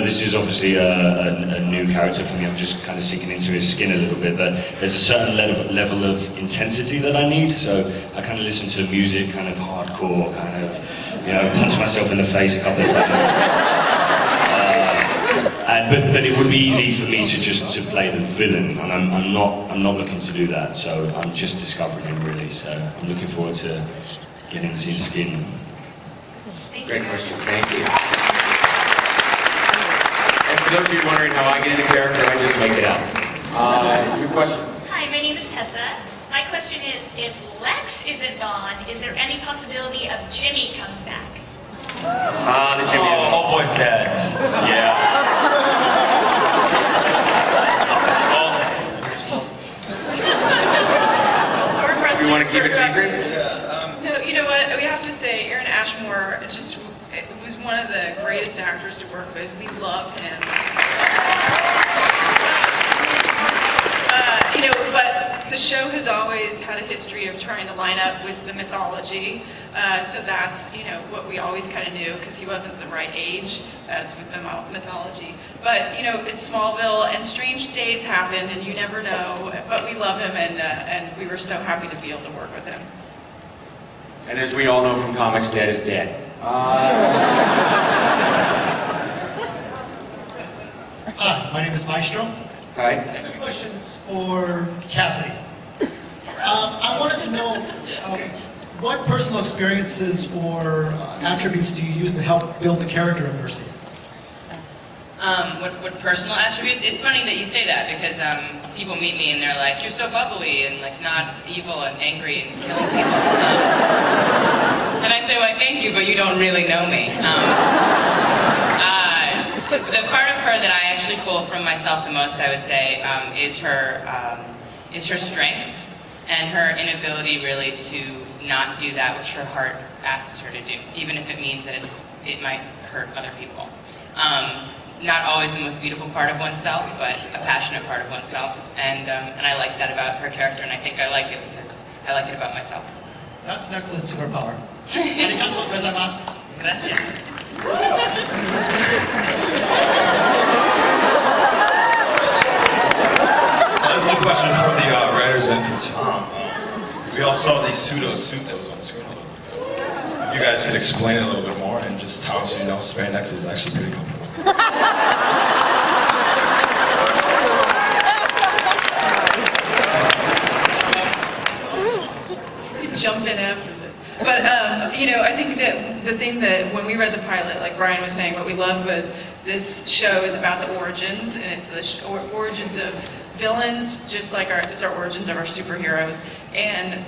this is obviously a new character for me. I'm just kind of sinking into his skin a little bit, but there's a certain level of intensity that I need, so I kind of listen to music, kind of hardcore, kind of, you know, punch myself in the face a couple of times. But it would be easy for me to play the villain, and I'm not looking to do that, so I'm just discovering him really, so I'm looking forward to getting into his skin. Great question, thank you. And for those of you wondering how I get into character, I just make it up. Your question? Hi, my name is Tessa. My question is, if Lex isn't gone, is there any possibility of Jimmy coming back? The Jimmy. Oh boy, dead. Yeah. You want to keep it secret? No, you know what? We have to say, Aaron Ashmore was one of the greatest actors to work with. We loved him. You know, but the show has always had a history of trying to line up with the mythology. So that's, you know, what we always kind of knew, because he wasn't the right age as with the mythology. But, you know, it's Smallville, and strange days happen, and you never know. But we love him, and we were so happy to be able to work with him. And as we all know from comics, dead is dead. Hi, my name is Maestro. Hi. This question's for Cassidy. I wanted to know what personal experiences or attributes do you use to help build the character of Mercy? What personal attributes? It's funny that you say that, because people meet me and they're like, you're so bubbly and like not evil and angry and killing people. And I say, well, thank you, but you don't really know me. The part of her that I actually pull from myself the most, I would say, is her strength and her inability really to not do that which her heart asks her to do, even if it means that it might hurt other people. Not always the most beautiful part of oneself, but a passionate part of oneself, and I like that about her character, and I think I like it because I like it about myself. That's an excellent superpower. Arigato gozaimasu. Gracias. This is a question from the writers and for Tom. We all saw the pseudo suit that was on screen a little bit ago. If you guys could explain it a little bit more, and just Tom, so you know, spandex is actually pretty comfortable. Jump in after this. But, you know, I think that the thing that when we read the pilot, like Brian was saying, what we loved was this show is about the origins, and it's the origins of villains, just like it's our origins of our superheroes. And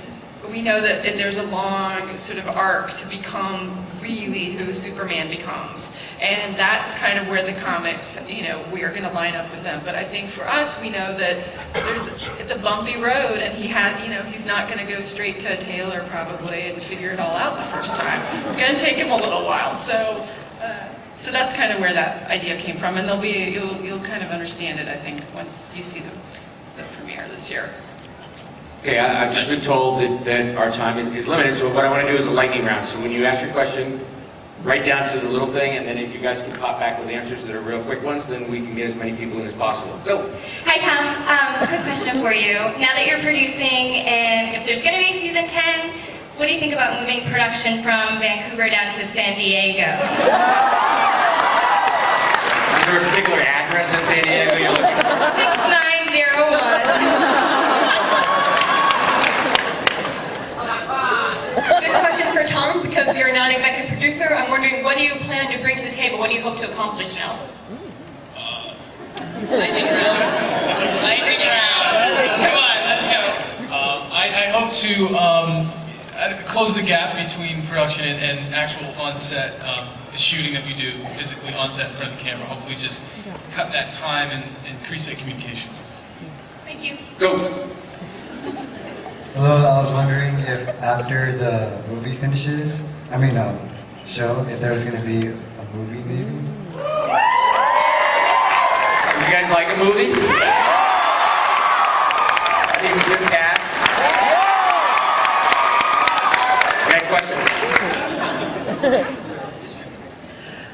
we know that there's a long sort of arc to become really who Superman becomes. And that's kind of where the comics, you know, we are going to line up with them. But I think for us, we know that it's a bumpy road, and he's not going to go straight to Taylor probably and figure it all out the first time. It's going to take him a little while. So that's kind of where that idea came from, and you'll kind of understand it, I think, once you see the premiere this year. Okay, I've just been told that our time is limited, so what I want to do is a lightning round. So when you ask your question, write down to the little thing, and then if you guys can pop back with answers that are real quick ones, then we can get as many people in as possible. Go. Hi, Tom. Quick question for you. Now that you're producing, and if there's going to be a season 10, what do you think about moving production from Vancouver down to San Diego? Is there a particular address in San Diego you're looking for? 6901. This question's for Tom, because you're a non-executive producer. I'm wondering, what do you plan to bring to the table? What do you hope to accomplish now? Lightning round. Lightning round. Come on, let's go. I hope to close the gap between production and actual on-set, the shooting that we do physically on-set in front of the camera. Hopefully just cut that time and increase that communication. Thank you. Go. Hello, I was wondering if after the movie finishes, show, if there was going to be a movie maybe? Would you guys like a movie? I think we just cast. Next question.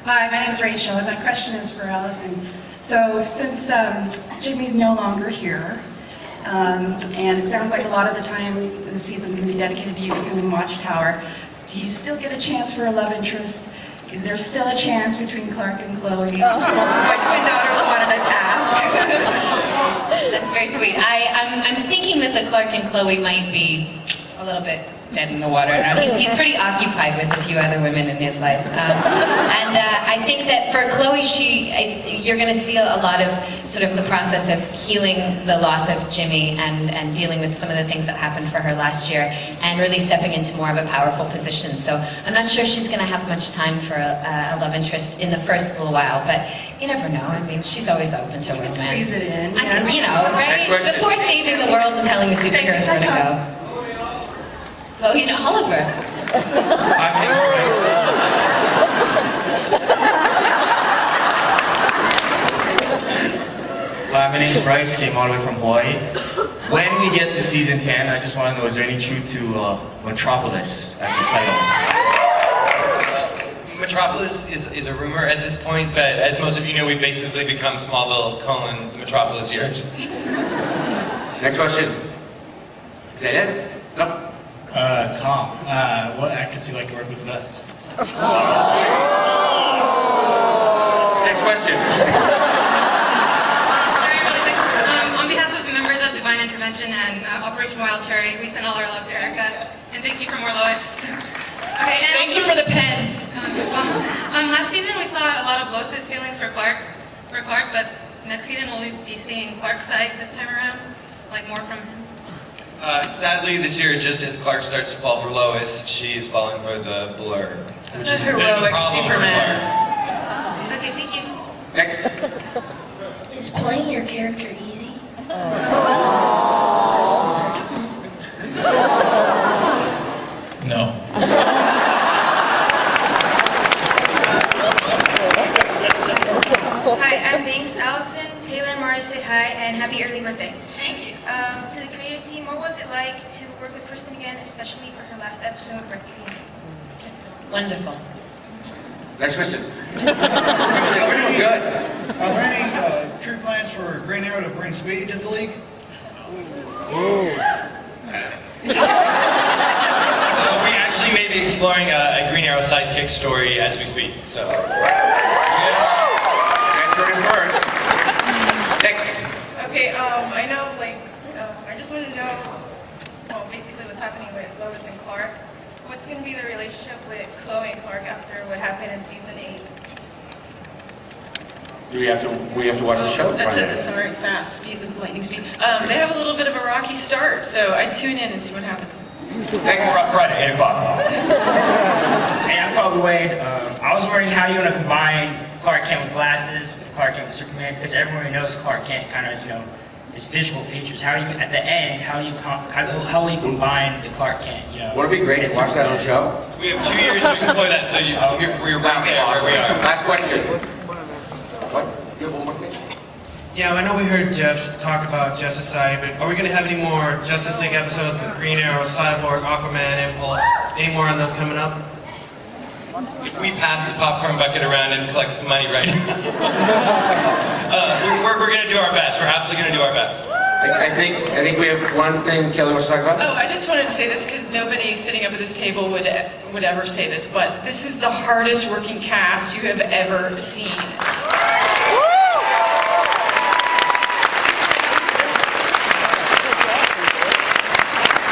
Hi, my name is Rachel, and my question is for Allison. So, since Jimmy's no longer here, and it sounds like a lot of the time the season can be dedicated to you becoming Watchtower, do you still get a chance for a love interest? Is there still a chance between Clark and Chloe? My twin daughters wanted to ask. That's very sweet. I'm thinking that the Clark and Chloe might be a little bit dead in the water now. He's pretty occupied with a few other women in his life. And I think that for Chloe, you're going to see a lot of sort of the process of healing the loss of Jimmy and dealing with some of the things that happened for her last year and really stepping into more of a powerful position. So I'm not sure she's going to have much time for a love interest in the first little while, but you never know. I mean, she's always open to romance. Squeeze it in. I can, you know, right? Before saving the world and telling the superheroes where to go. Chloe and Oliver. Hi, my name's Bryce, came all the way from Hawaii. When we get to season 10, I just want to know, is there any truth to Metropolis as the title? Metropolis is a rumor at this point, but as most of you know, we've basically become Smallville, Tollin, Metropolis years. Next question. Is that it? No. Tom, what actors do you like to work with best? Next question. Sorry, really quick. On behalf of the members of Divine Intervention and Operation Wild Cherry, we send all our love to Erica, and thank you for more Lois. Okay, and Thank you for the pens. Last season we saw a lot of Lois's feelings for Clark, but next season we'll be seeing Clark's side this time around, like more from him. Sadly, this year, just as Clark starts to fall for Lois, she's falling for the Blur. Which is a bit of a heroic problem for Superman. Clark. Okay, thank you. Next. Is playing your character easy? No. Hi, I'm Binks. Allison, Taylor, and Mara said hi, and happy early birthday. Thank you. To the creative team, what was it like to work with Kristen again, especially for her last episode, Reckoning? Wonderful. Next question. We're doing good. Are there any crew plans for Green Arrow to bring Speedy to the league? We actually may be exploring a Green Arrow sidekick story as we speak, so. Next one first. Next. Okay, I know, I just want to know, basically what's happening with Lois and Clark. What's going to be the relationship with Chloe and Clark after what happened in season 8? Do we have to watch the show? That's it, sorry, fast, speed with lightning speed. They have a little bit of a rocky start, so I'd tune in and see what happens. Next Friday, 8 o'clock. Hey, I'm Callum Blue. I was wondering how you're going to combine Clark Kent with glasses with Clark Kent with Superman, because everyone knows Clark Kent kind of, his visual features. How do you, at the end, how will you combine the Clark Kent, Would it be great to watch that on the show? We have 2 years to explore that, so we're right there where we are. Last question. What? You have one more thing? Yeah, I know we heard Jeph talk about Justice Society, but are we going to have any more Justice League episodes with Green Arrow, Cyborg, Aquaman, Impulse? Any more on those coming up? If we pass the popcorn bucket around and collect some money, right? We're going to do our best. We're absolutely going to do our best. I think we have one thing Kelly wants to talk about. Oh, I just wanted to say this because nobody sitting up at this table would ever say this, but this is the hardest working cast you have ever seen.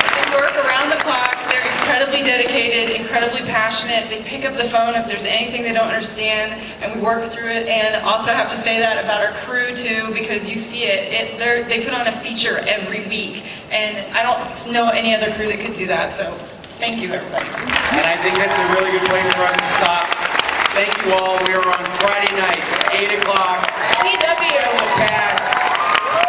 They work around the clock. They're incredibly dedicated, incredibly passionate. They pick up the phone if there's anything they don't understand, and we work through it. And also have to say that about our crew too, because you see it. They put on a feature every week, and I don't know any other crew that could do that. So, thank you, everybody. And I think that's a really good place for us to stop. Thank you all. We are on Friday nights, 8 o'clock. CW. Cast.